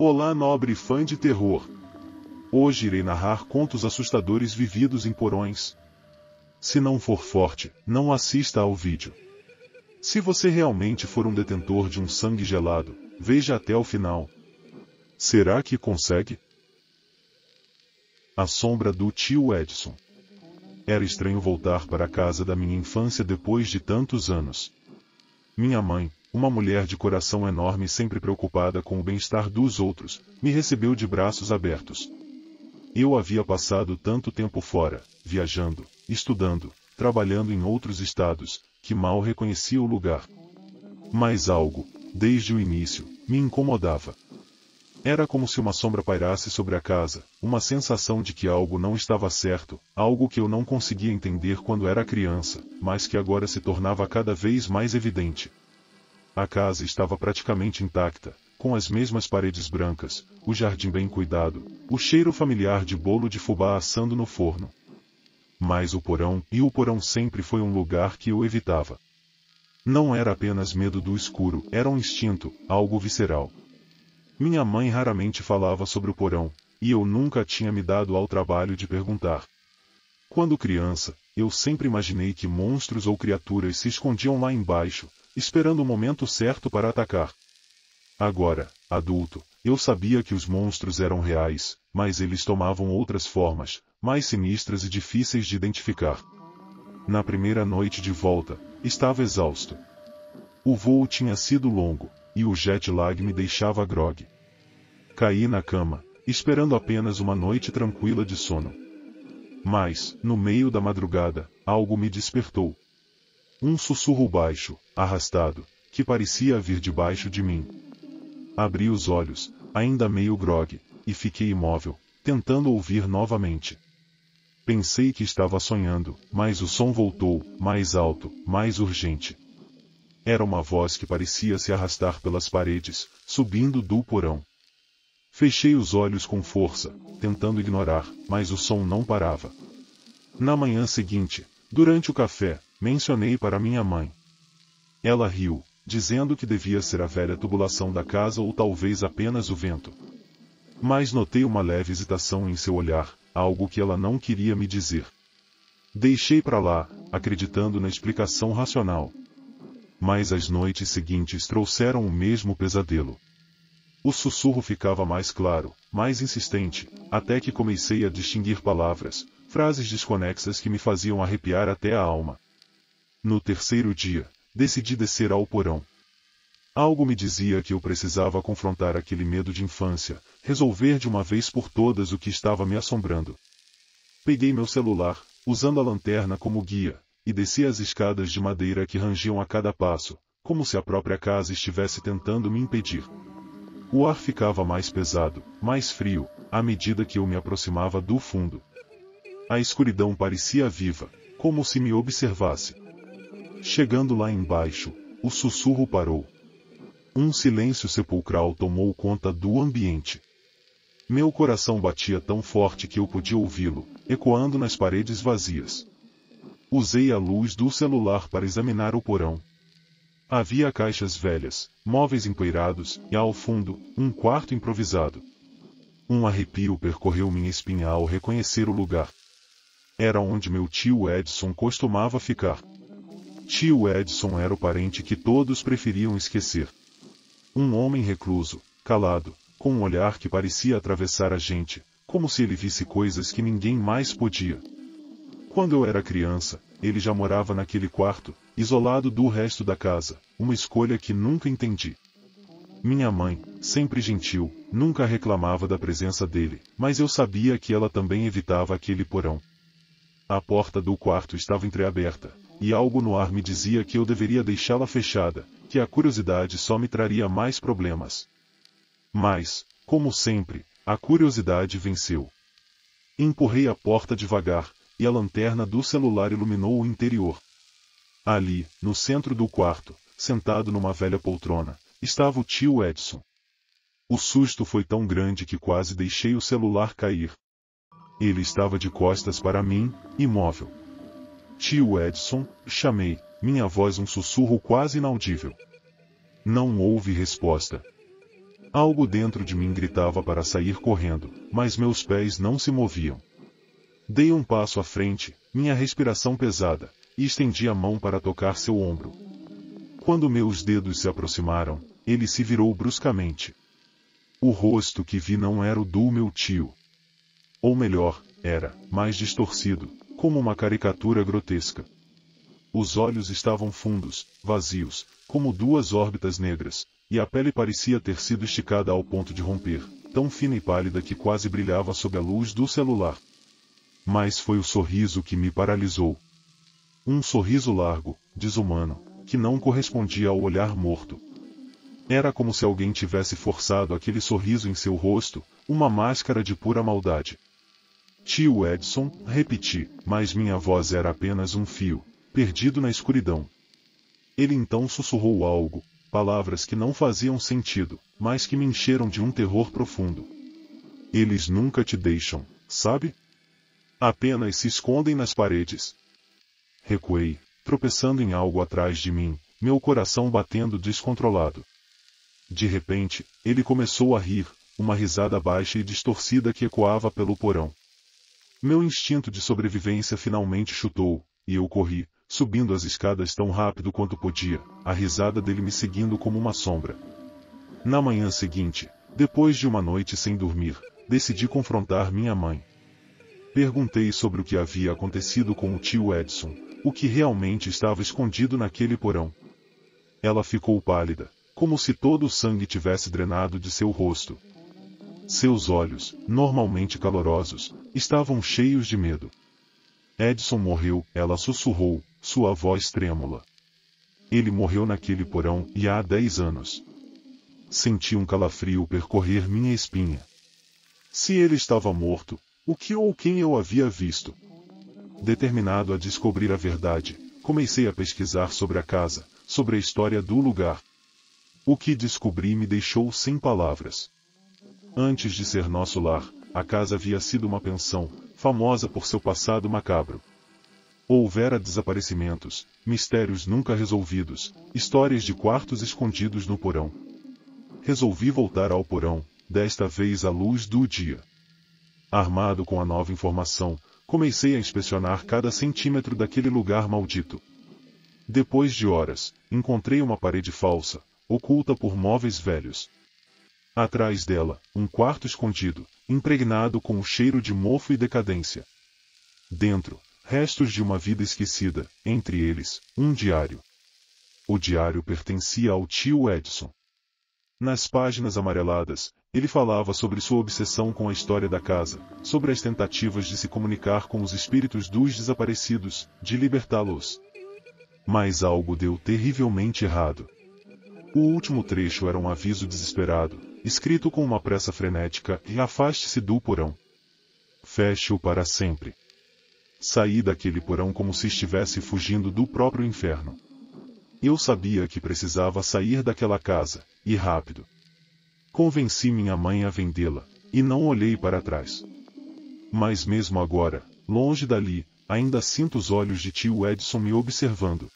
Olá, nobre fã de terror! Hoje irei narrar contos assustadores vividos em porões. Se não for forte, não assista ao vídeo. Se você realmente for um detentor de um sangue gelado, veja até o final. Será que consegue? A sombra do tio Edson. Era estranho voltar para a casa da minha infância depois de tantos anos. Minha mãe, uma mulher de coração enorme e sempre preocupada com o bem-estar dos outros, me recebeu de braços abertos. Eu havia passado tanto tempo fora, viajando, estudando, trabalhando em outros estados, que mal reconhecia o lugar. Mas algo, desde o início, me incomodava. Era como se uma sombra pairasse sobre a casa, uma sensação de que algo não estava certo, algo que eu não conseguia entender quando era criança, mas que agora se tornava cada vez mais evidente. A casa estava praticamente intacta, com as mesmas paredes brancas, o jardim bem cuidado, o cheiro familiar de bolo de fubá assando no forno. Mas o porão sempre foi um lugar que eu evitava. Não era apenas medo do escuro, era um instinto, algo visceral. Minha mãe raramente falava sobre o porão, e eu nunca tinha me dado ao trabalho de perguntar. Quando criança, eu sempre imaginei que monstros ou criaturas se escondiam lá embaixo, esperando o momento certo para atacar. Agora, adulto, eu sabia que os monstros eram reais, mas eles tomavam outras formas, mais sinistras e difíceis de identificar. Na primeira noite de volta, estava exausto. O voo tinha sido longo, e o jet lag me deixava grogue. Caí na cama, esperando apenas uma noite tranquila de sono. Mas, no meio da madrugada, algo me despertou. Um sussurro baixo, arrastado, que parecia vir debaixo de mim. Abri os olhos, ainda meio grogue, e fiquei imóvel, tentando ouvir novamente. Pensei que estava sonhando, mas o som voltou, mais alto, mais urgente. Era uma voz que parecia se arrastar pelas paredes, subindo do porão. Fechei os olhos com força, tentando ignorar, mas o som não parava. Na manhã seguinte, durante o café, mencionei para minha mãe. Ela riu, dizendo que devia ser a velha tubulação da casa ou talvez apenas o vento. Mas notei uma leve hesitação em seu olhar, algo que ela não queria me dizer. Deixei para lá, acreditando na explicação racional. Mas as noites seguintes trouxeram o mesmo pesadelo. O sussurro ficava mais claro, mais insistente, até que comecei a distinguir palavras, frases desconexas que me faziam arrepiar até a alma. No terceiro dia, decidi descer ao porão. Algo me dizia que eu precisava confrontar aquele medo de infância, resolver de uma vez por todas o que estava me assombrando. Peguei meu celular, usando a lanterna como guia, e desci as escadas de madeira que rangiam a cada passo, como se a própria casa estivesse tentando me impedir. O ar ficava mais pesado, mais frio, à medida que eu me aproximava do fundo. A escuridão parecia viva, como se me observasse. Chegando lá embaixo, o sussurro parou. Um silêncio sepulcral tomou conta do ambiente. Meu coração batia tão forte que eu podia ouvi-lo, ecoando nas paredes vazias. Usei a luz do celular para examinar o porão. Havia caixas velhas, móveis empoeirados, e ao fundo, um quarto improvisado. Um arrepio percorreu minha espinha ao reconhecer o lugar. Era onde meu tio Edson costumava ficar. Tio Edson era o parente que todos preferiam esquecer. Um homem recluso, calado, com um olhar que parecia atravessar a gente, como se ele visse coisas que ninguém mais podia. Quando eu era criança, ele já morava naquele quarto, isolado do resto da casa, uma escolha que nunca entendi. Minha mãe, sempre gentil, nunca reclamava da presença dele, mas eu sabia que ela também evitava aquele porão. A porta do quarto estava entreaberta, e algo no ar me dizia que eu deveria deixá-la fechada, que a curiosidade só me traria mais problemas. Mas, como sempre, a curiosidade venceu. Empurrei a porta devagar, e a lanterna do celular iluminou o interior. Ali, no centro do quarto, sentado numa velha poltrona, estava o tio Edson. O susto foi tão grande que quase deixei o celular cair. Ele estava de costas para mim, imóvel. Tio Edson, chamei, minha voz um sussurro quase inaudível. Não houve resposta. Algo dentro de mim gritava para sair correndo, mas meus pés não se moviam. Dei um passo à frente, minha respiração pesada, e estendi a mão para tocar seu ombro. Quando meus dedos se aproximaram, ele se virou bruscamente. O rosto que vi não era o do meu tio. Ou melhor, era mais distorcido, como uma caricatura grotesca. Os olhos estavam fundos, vazios, como duas órbitas negras, e a pele parecia ter sido esticada ao ponto de romper, tão fina e pálida que quase brilhava sob a luz do celular. Mas foi o sorriso que me paralisou. Um sorriso largo, desumano, que não correspondia ao olhar morto. Era como se alguém tivesse forçado aquele sorriso em seu rosto, uma máscara de pura maldade. Tio Edson, repeti, mas minha voz era apenas um fio, perdido na escuridão. Ele então sussurrou algo, palavras que não faziam sentido, mas que me encheram de um terror profundo. Eles nunca te deixam, sabe? Apenas se escondem nas paredes. Recuei, tropeçando em algo atrás de mim, meu coração batendo descontrolado. De repente, ele começou a rir, uma risada baixa e distorcida que ecoava pelo porão. Meu instinto de sobrevivência finalmente chutou, e eu corri, subindo as escadas tão rápido quanto podia, a risada dele me seguindo como uma sombra. Na manhã seguinte, depois de uma noite sem dormir, decidi confrontar minha mãe. Perguntei sobre o que havia acontecido com o tio Edson, o que realmente estava escondido naquele porão. Ela ficou pálida, como se todo o sangue tivesse drenado de seu rosto. Seus olhos, normalmente calorosos, estavam cheios de medo. Edson morreu, ela sussurrou, sua voz trêmula. Ele morreu naquele porão e há 10 anos. Senti um calafrio percorrer minha espinha. Se ele estava morto, o que ou quem eu havia visto? Determinado a descobrir a verdade, comecei a pesquisar sobre a casa, sobre a história do lugar. O que descobri me deixou sem palavras. Antes de ser nosso lar, a casa havia sido uma pensão, famosa por seu passado macabro. Houvera desaparecimentos, mistérios nunca resolvidos, histórias de quartos escondidos no porão. Resolvi voltar ao porão, desta vez à luz do dia. Armado com a nova informação, comecei a inspecionar cada centímetro daquele lugar maldito. Depois de horas, encontrei uma parede falsa, oculta por móveis velhos. Atrás dela, um quarto escondido, impregnado com o cheiro de mofo e decadência. Dentro, restos de uma vida esquecida, entre eles, um diário. O diário pertencia ao tio Edson. Nas páginas amareladas, ele falava sobre sua obsessão com a história da casa, sobre as tentativas de se comunicar com os espíritos dos desaparecidos, de libertá-los. Mas algo deu terrivelmente errado. O último trecho era um aviso desesperado, escrito com uma pressa frenética, e afaste-se do porão. Feche-o para sempre. Saí daquele porão como se estivesse fugindo do próprio inferno. Eu sabia que precisava sair daquela casa, e rápido. Convenci minha mãe a vendê-la, e não olhei para trás. Mas mesmo agora, longe dali, ainda sinto os olhos de tio Edson me observando.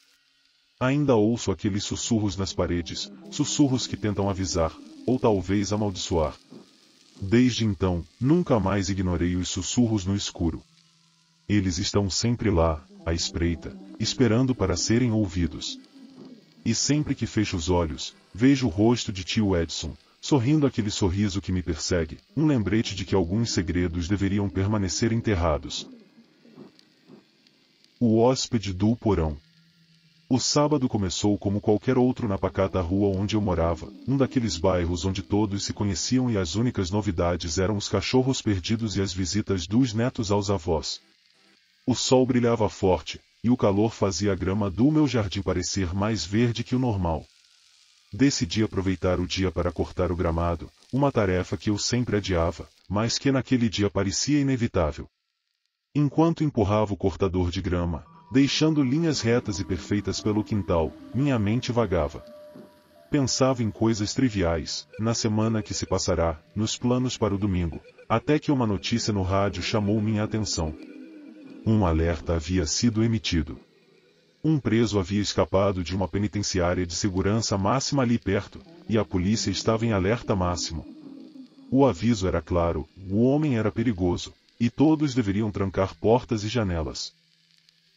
Ainda ouço aqueles sussurros nas paredes, sussurros que tentam avisar, ou talvez amaldiçoar. Desde então, nunca mais ignorei os sussurros no escuro. Eles estão sempre lá, à espreita, esperando para serem ouvidos. E sempre que fecho os olhos, vejo o rosto de tio Edson, sorrindo aquele sorriso que me persegue, um lembrete de que alguns segredos deveriam permanecer enterrados. O hóspede do porão. O sábado começou como qualquer outro na pacata rua onde eu morava, um daqueles bairros onde todos se conheciam e as únicas novidades eram os cachorros perdidos e as visitas dos netos aos avós. O sol brilhava forte, e o calor fazia a grama do meu jardim parecer mais verde que o normal. Decidi aproveitar o dia para cortar o gramado, uma tarefa que eu sempre adiava, mas que naquele dia parecia inevitável. Enquanto empurrava o cortador de grama, deixando linhas retas e perfeitas pelo quintal, minha mente vagava. Pensava em coisas triviais, na semana que se passará, nos planos para o domingo, até que uma notícia no rádio chamou minha atenção. Um alerta havia sido emitido. Um preso havia escapado de uma penitenciária de segurança máxima ali perto, e a polícia estava em alerta máximo. O aviso era claro, o homem era perigoso, e todos deveriam trancar portas e janelas.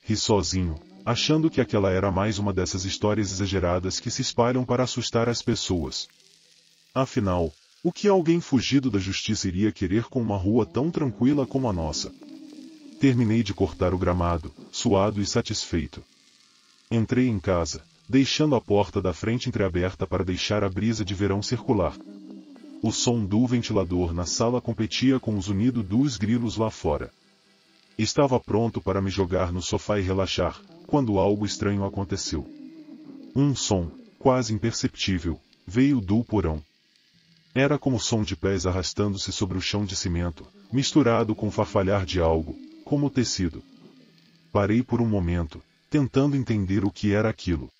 Ri sozinho, achando que aquela era mais uma dessas histórias exageradas que se espalham para assustar as pessoas. Afinal, o que alguém fugido da justiça iria querer com uma rua tão tranquila como a nossa? Terminei de cortar o gramado, suado e satisfeito. Entrei em casa, deixando a porta da frente entreaberta para deixar a brisa de verão circular. O som do ventilador na sala competia com o zunido dos grilos lá fora. Estava pronto para me jogar no sofá e relaxar, quando algo estranho aconteceu. Um som, quase imperceptível, veio do porão. Era como som de pés arrastando-se sobre o chão de cimento, misturado com o farfalhar de algo, como tecido. Parei por um momento, tentando entender o que era aquilo.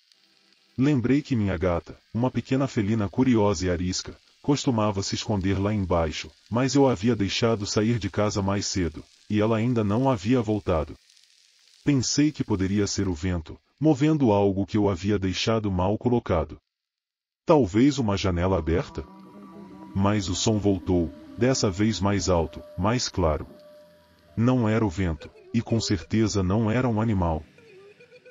Lembrei que minha gata, uma pequena felina curiosa e arisca, costumava se esconder lá embaixo, mas eu a havia deixado sair de casa mais cedo, e ela ainda não havia voltado. Pensei que poderia ser o vento, movendo algo que eu havia deixado mal colocado. Talvez uma janela aberta? Mas o som voltou, dessa vez mais alto, mais claro. Não era o vento, e com certeza não era um animal.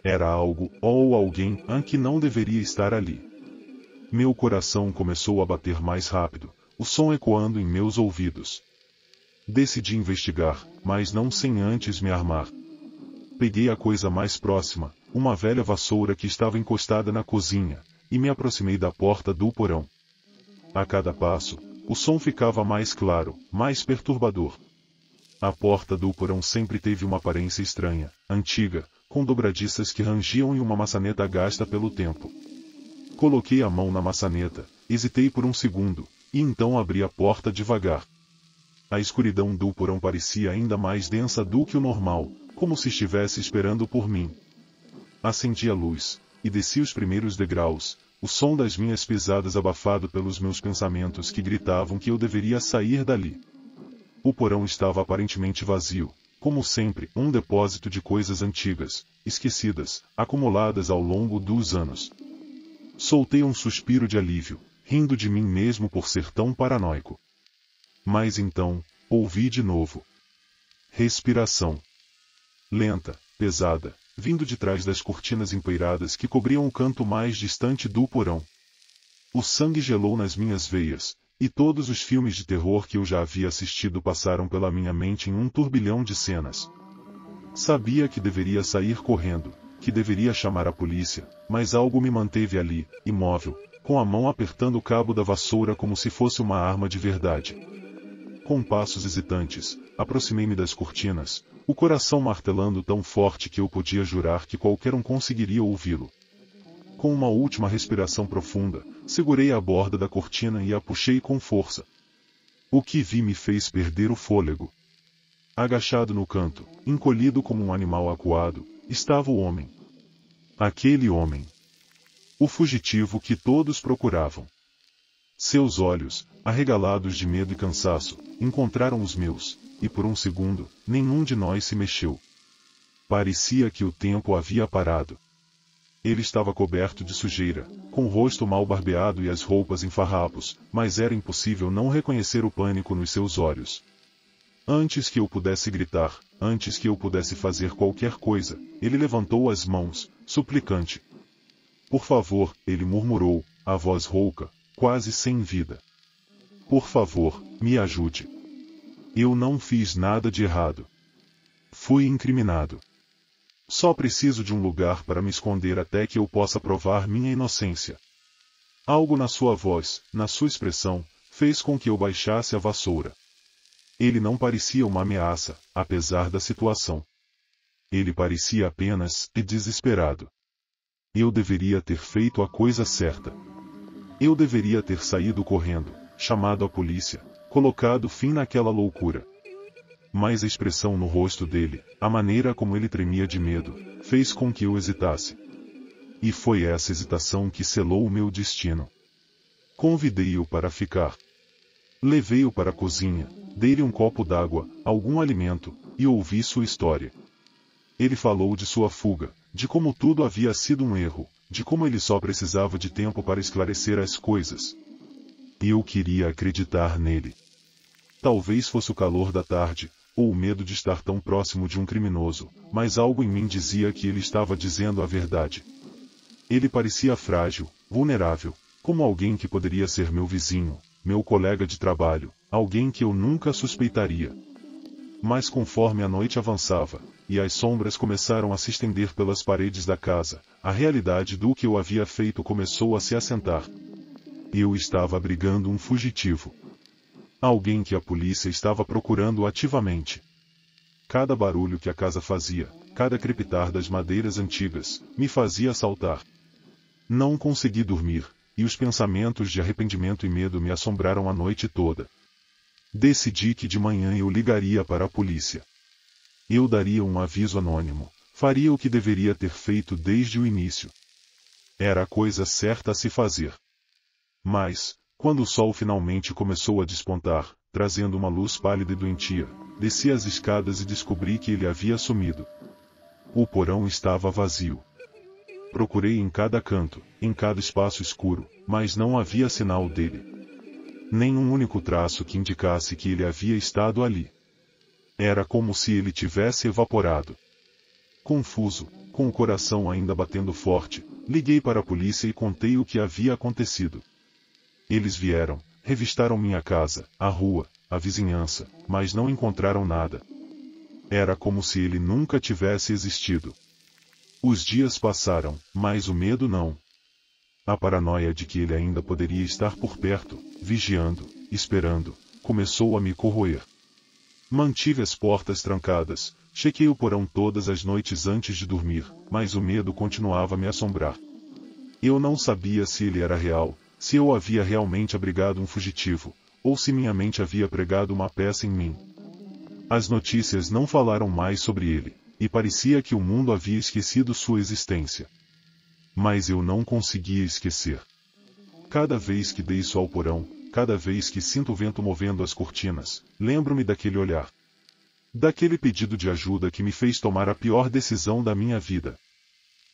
Era algo, ou alguém, que não deveria estar ali. Meu coração começou a bater mais rápido, o som ecoando em meus ouvidos. Decidi investigar, mas não sem antes me armar. Peguei a coisa mais próxima, uma velha vassoura que estava encostada na cozinha, e me aproximei da porta do porão. A cada passo, o som ficava mais claro, mais perturbador. A porta do porão sempre teve uma aparência estranha, antiga, com dobradiças que rangiam e uma maçaneta gasta pelo tempo. Coloquei a mão na maçaneta, hesitei por um segundo, e então abri a porta devagar. A escuridão do porão parecia ainda mais densa do que o normal, como se estivesse esperando por mim. Acendi a luz, e desci os primeiros degraus, o som das minhas pisadas abafado pelos meus pensamentos que gritavam que eu deveria sair dali. O porão estava aparentemente vazio, como sempre, um depósito de coisas antigas, esquecidas, acumuladas ao longo dos anos. Soltei um suspiro de alívio, rindo de mim mesmo por ser tão paranoico. Mas então, ouvi de novo. Respiração. Lenta, pesada, vindo de trás das cortinas empoeiradas que cobriam o canto mais distante do porão. O sangue gelou nas minhas veias, e todos os filmes de terror que eu já havia assistido passaram pela minha mente em um turbilhão de cenas. Sabia que deveria sair correndo, que deveria chamar a polícia, mas algo me manteve ali, imóvel, com a mão apertando o cabo da vassoura como se fosse uma arma de verdade. Com passos hesitantes, aproximei-me das cortinas, o coração martelando tão forte que eu podia jurar que qualquer um conseguiria ouvi-lo. Com uma última respiração profunda, segurei a borda da cortina e a puxei com força. O que vi me fez perder o fôlego. Agachado no canto, encolhido como um animal acuado, estava o homem. Aquele homem. O fugitivo que todos procuravam. Seus olhos, arregalados de medo e cansaço, encontraram os meus, e por um segundo, nenhum de nós se mexeu. Parecia que o tempo havia parado. Ele estava coberto de sujeira, com o rosto mal barbeado e as roupas em farrapos, mas era impossível não reconhecer o pânico nos seus olhos. Antes que eu pudesse gritar, antes que eu pudesse fazer qualquer coisa, ele levantou as mãos, suplicante. Por favor, ele murmurou, a voz rouca, quase sem vida. Por favor, me ajude. Eu não fiz nada de errado. Fui incriminado. Só preciso de um lugar para me esconder até que eu possa provar minha inocência. Algo na sua voz, na sua expressão, fez com que eu baixasse a vassoura. Ele não parecia uma ameaça, apesar da situação. Ele parecia apenas desesperado. Eu deveria ter feito a coisa certa. Eu deveria ter saído correndo, chamado a polícia, colocado fim naquela loucura. Mas a expressão no rosto dele, a maneira como ele tremia de medo, fez com que eu hesitasse. E foi essa hesitação que selou o meu destino. Convidei-o para ficar. Levei-o para a cozinha, dei-lhe um copo d'água, algum alimento, e ouvi sua história. Ele falou de sua fuga, de como tudo havia sido um erro, de como ele só precisava de tempo para esclarecer as coisas. E eu queria acreditar nele. Talvez fosse o calor da tarde, ou o medo de estar tão próximo de um criminoso, mas algo em mim dizia que ele estava dizendo a verdade. Ele parecia frágil, vulnerável, como alguém que poderia ser meu vizinho, meu colega de trabalho, alguém que eu nunca suspeitaria. Mas conforme a noite avançava, e as sombras começaram a se estender pelas paredes da casa, a realidade do que eu havia feito começou a se assentar. Eu estava abrigando um fugitivo. Alguém que a polícia estava procurando ativamente. Cada barulho que a casa fazia, cada crepitar das madeiras antigas, me fazia saltar. Não consegui dormir, e os pensamentos de arrependimento e medo me assombraram a noite toda. Decidi que de manhã eu ligaria para a polícia. Eu daria um aviso anônimo, faria o que deveria ter feito desde o início. Era a coisa certa a se fazer. Mas, quando o sol finalmente começou a despontar, trazendo uma luz pálida e doentia, desci as escadas e descobri que ele havia sumido. O porão estava vazio. Procurei em cada canto, em cada espaço escuro, mas não havia sinal dele. Nem um único traço que indicasse que ele havia estado ali. Era como se ele tivesse evaporado. Confuso, com o coração ainda batendo forte, liguei para a polícia e contei o que havia acontecido. Eles vieram, revistaram minha casa, a rua, a vizinhança, mas não encontraram nada. Era como se ele nunca tivesse existido. Os dias passaram, mas o medo não. A paranoia de que ele ainda poderia estar por perto, vigiando, esperando, começou a me corroer. Mantive as portas trancadas, chequei o porão todas as noites antes de dormir, mas o medo continuava a me assombrar. Eu não sabia se ele era real, se eu havia realmente abrigado um fugitivo, ou se minha mente havia pregado uma peça em mim. As notícias não falaram mais sobre ele, e parecia que o mundo havia esquecido sua existência. Mas eu não conseguia esquecer. Cada vez que desço ao porão, cada vez que sinto o vento movendo as cortinas, lembro-me daquele olhar. Daquele pedido de ajuda que me fez tomar a pior decisão da minha vida.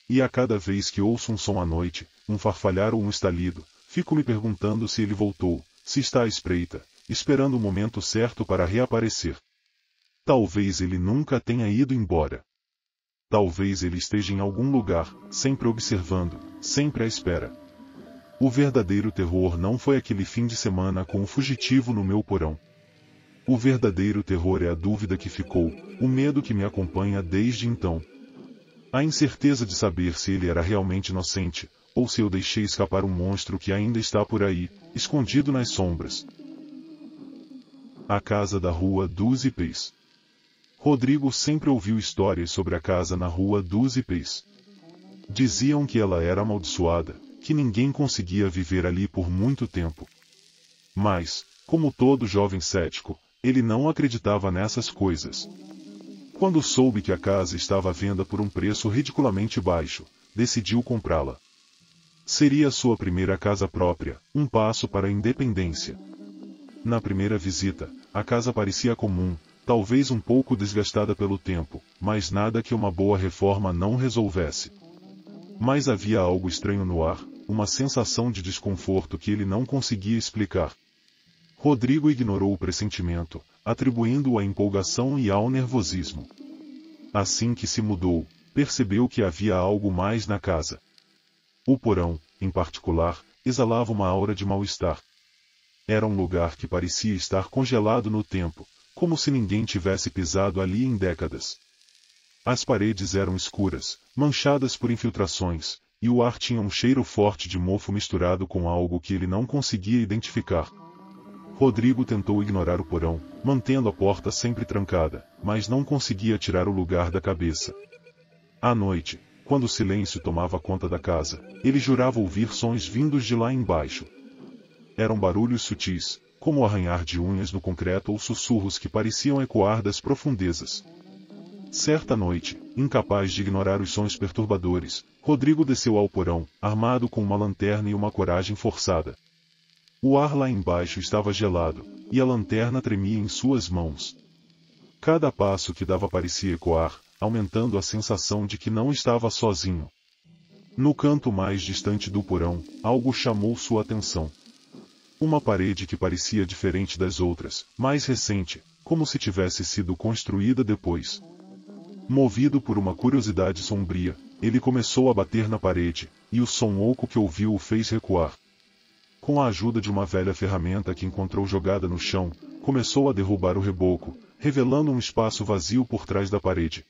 E a cada vez que ouço um som à noite, um farfalhar ou um estalido, fico me perguntando se ele voltou, se está à espreita, esperando o momento certo para reaparecer. Talvez ele nunca tenha ido embora. Talvez ele esteja em algum lugar, sempre observando, sempre à espera. O verdadeiro terror não foi aquele fim de semana com o fugitivo no meu porão. O verdadeiro terror é a dúvida que ficou, o medo que me acompanha desde então. A incerteza de saber se ele era realmente inocente, ou se eu deixei escapar um monstro que ainda está por aí, escondido nas sombras. A casa da Rua dos Ipês. Rodrigo sempre ouviu histórias sobre a casa na Rua dos Ipês. Diziam que ela era amaldiçoada, que ninguém conseguia viver ali por muito tempo. Mas, como todo jovem cético, ele não acreditava nessas coisas. Quando soube que a casa estava à venda por um preço ridiculamente baixo, decidiu comprá-la. Seria sua primeira casa própria, um passo para a independência. Na primeira visita, a casa parecia comum, talvez um pouco desgastada pelo tempo, mas nada que uma boa reforma não resolvesse. Mas havia algo estranho no ar, uma sensação de desconforto que ele não conseguia explicar. Rodrigo ignorou o pressentimento, atribuindo-o à empolgação e ao nervosismo. Assim que se mudou, percebeu que havia algo mais na casa. O porão, em particular, exalava uma aura de mal-estar. Era um lugar que parecia estar congelado no tempo, como se ninguém tivesse pisado ali em décadas. As paredes eram escuras, manchadas por infiltrações, e o ar tinha um cheiro forte de mofo misturado com algo que ele não conseguia identificar. Rodrigo tentou ignorar o porão, mantendo a porta sempre trancada, mas não conseguia tirar o lugar da cabeça. À noite, quando o silêncio tomava conta da casa, ele jurava ouvir sons vindos de lá embaixo. Eram barulhos sutis, como o arranhar de unhas no concreto ou sussurros que pareciam ecoar das profundezas. Certa noite, incapaz de ignorar os sons perturbadores, Rodrigo desceu ao porão, armado com uma lanterna e uma coragem forçada. O ar lá embaixo estava gelado, e a lanterna tremia em suas mãos. Cada passo que dava parecia ecoar, aumentando a sensação de que não estava sozinho. No canto mais distante do porão, algo chamou sua atenção. Uma parede que parecia diferente das outras, mais recente, como se tivesse sido construída depois. Movido por uma curiosidade sombria, ele começou a bater na parede, e o som oco que ouviu o fez recuar. Com a ajuda de uma velha ferramenta que encontrou jogada no chão, começou a derrubar o reboco, revelando um espaço vazio por trás da parede.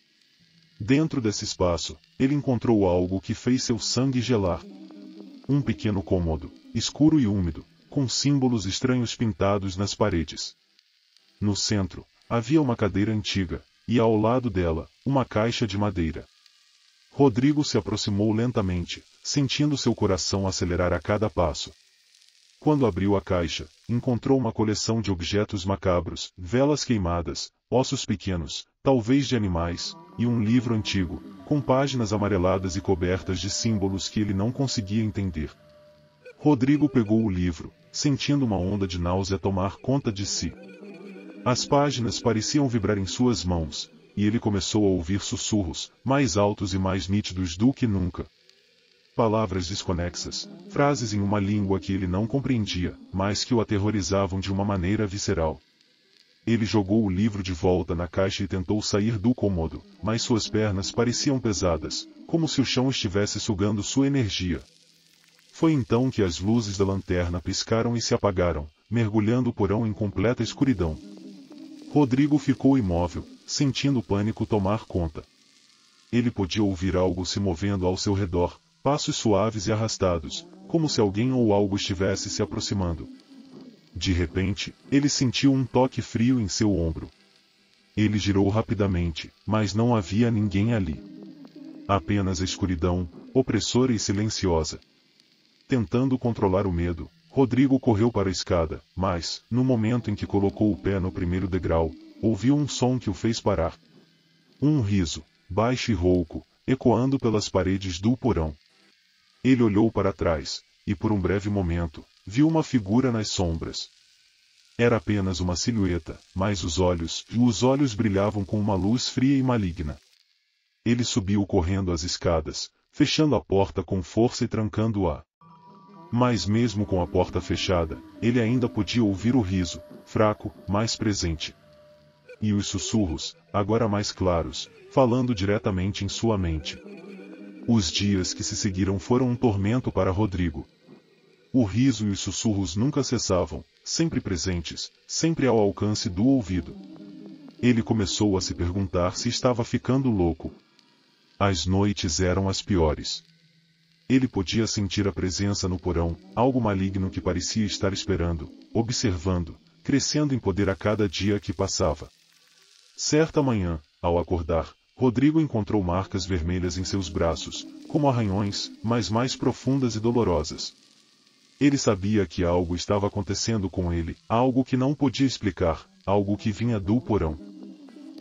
Dentro desse espaço, ele encontrou algo que fez seu sangue gelar. Um pequeno cômodo, escuro e úmido, com símbolos estranhos pintados nas paredes. No centro, havia uma cadeira antiga, e ao lado dela, uma caixa de madeira. Rodrigo se aproximou lentamente, sentindo seu coração acelerar a cada passo. Quando abriu a caixa, encontrou uma coleção de objetos macabros, velas queimadas, ossos pequenos, talvez de animais, e um livro antigo, com páginas amareladas e cobertas de símbolos que ele não conseguia entender. Rodrigo pegou o livro, sentindo uma onda de náusea tomar conta de si. As páginas pareciam vibrar em suas mãos, e ele começou a ouvir sussurros, mais altos e mais nítidos do que nunca. Palavras desconexas, frases em uma língua que ele não compreendia, mas que o aterrorizavam de uma maneira visceral. Ele jogou o livro de volta na caixa e tentou sair do cômodo, mas suas pernas pareciam pesadas, como se o chão estivesse sugando sua energia. Foi então que as luzes da lanterna piscaram e se apagaram, mergulhando o porão em completa escuridão. Rodrigo ficou imóvel, sentindo o pânico tomar conta. Ele podia ouvir algo se movendo ao seu redor, passos suaves e arrastados, como se alguém ou algo estivesse se aproximando. De repente, ele sentiu um toque frio em seu ombro. Ele girou rapidamente, mas não havia ninguém ali. Apenas a escuridão, opressora e silenciosa. Tentando controlar o medo, Rodrigo correu para a escada, mas, no momento em que colocou o pé no primeiro degrau, ouviu um som que o fez parar. Um riso, baixo e rouco, ecoando pelas paredes do porão. Ele olhou para trás, e por um breve momento, viu uma figura nas sombras. Era apenas uma silhueta, mas os olhos brilhavam com uma luz fria e maligna. Ele subiu correndo as escadas, fechando a porta com força e trancando-a. Mas mesmo com a porta fechada, ele ainda podia ouvir o riso, fraco, mas presente. E os sussurros, agora mais claros, falando diretamente em sua mente. Os dias que se seguiram foram um tormento para Rodrigo. O riso e os sussurros nunca cessavam, sempre presentes, sempre ao alcance do ouvido. Ele começou a se perguntar se estava ficando louco. As noites eram as piores. Ele podia sentir a presença no porão, algo maligno que parecia estar esperando, observando, crescendo em poder a cada dia que passava. Certa manhã, ao acordar, Rodrigo encontrou marcas vermelhas em seus braços, como arranhões, mas mais profundas e dolorosas. Ele sabia que algo estava acontecendo com ele, algo que não podia explicar, algo que vinha do porão.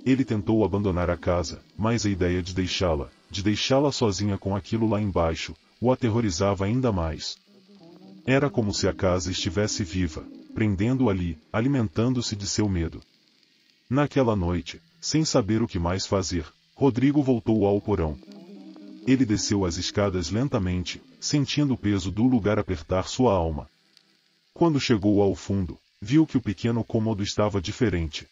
Ele tentou abandonar a casa, mas a ideia de deixá-la sozinha com aquilo lá embaixo, o aterrorizava ainda mais. Era como se a casa estivesse viva, prendendo-o ali, alimentando-se de seu medo. Naquela noite, sem saber o que mais fazer, Rodrigo voltou ao porão. Ele desceu as escadas lentamente, sentindo o peso do lugar apertar sua alma. Quando chegou ao fundo, viu que o pequeno cômodo estava diferente.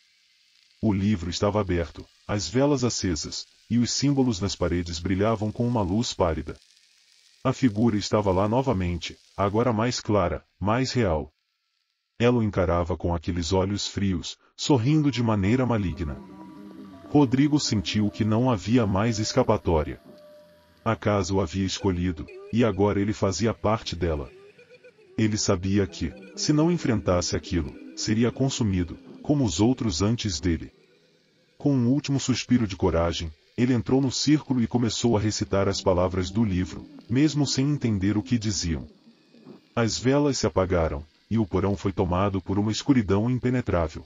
O livro estava aberto, as velas acesas, e os símbolos nas paredes brilhavam com uma luz pálida. A figura estava lá novamente, agora mais clara, mais real. Ela o encarava com aqueles olhos frios, sorrindo de maneira maligna. Rodrigo sentiu que não havia mais escapatória. A casa o havia escolhido, e agora ele fazia parte dela. Ele sabia que, se não enfrentasse aquilo, seria consumido, como os outros antes dele. Com um último suspiro de coragem, ele entrou no círculo e começou a recitar as palavras do livro, mesmo sem entender o que diziam. As velas se apagaram, e o porão foi tomado por uma escuridão impenetrável.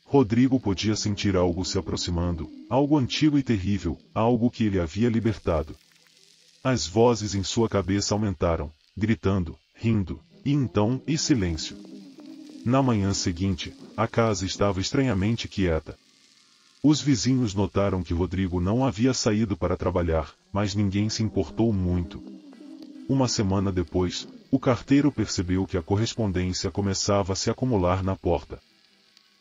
Rodrigo podia sentir algo se aproximando, algo antigo e terrível, algo que ele havia libertado. As vozes em sua cabeça aumentaram, gritando, rindo, e então, silêncio. Na manhã seguinte, a casa estava estranhamente quieta. Os vizinhos notaram que Rodrigo não havia saído para trabalhar, mas ninguém se importou muito. Uma semana depois, o carteiro percebeu que a correspondência começava a se acumular na porta.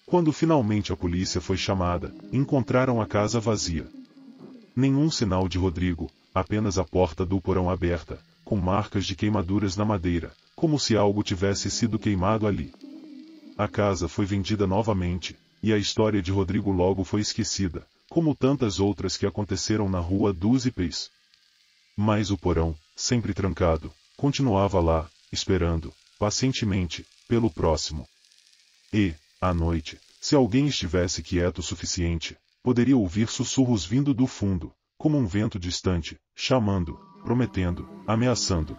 Quando finalmente a polícia foi chamada, encontraram a casa vazia. Nenhum sinal de Rodrigo, apenas a porta do porão aberta, com marcas de queimaduras na madeira, como se algo tivesse sido queimado ali. A casa foi vendida novamente, e a história de Rodrigo logo foi esquecida, como tantas outras que aconteceram na Rua dos Ipês. Mas o porão, sempre trancado, continuava lá, esperando, pacientemente, pelo próximo. E, à noite, se alguém estivesse quieto o suficiente, poderia ouvir sussurros vindo do fundo, como um vento distante, chamando, prometendo, ameaçando.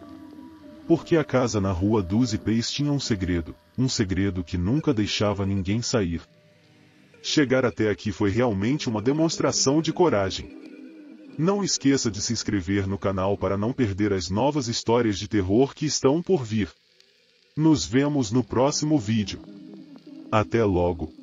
Porque a casa na Rua dos Ipês tinha um segredo que nunca deixava ninguém sair. Chegar até aqui foi realmente uma demonstração de coragem. Não esqueça de se inscrever no canal para não perder as novas histórias de terror que estão por vir. Nos vemos no próximo vídeo. Até logo!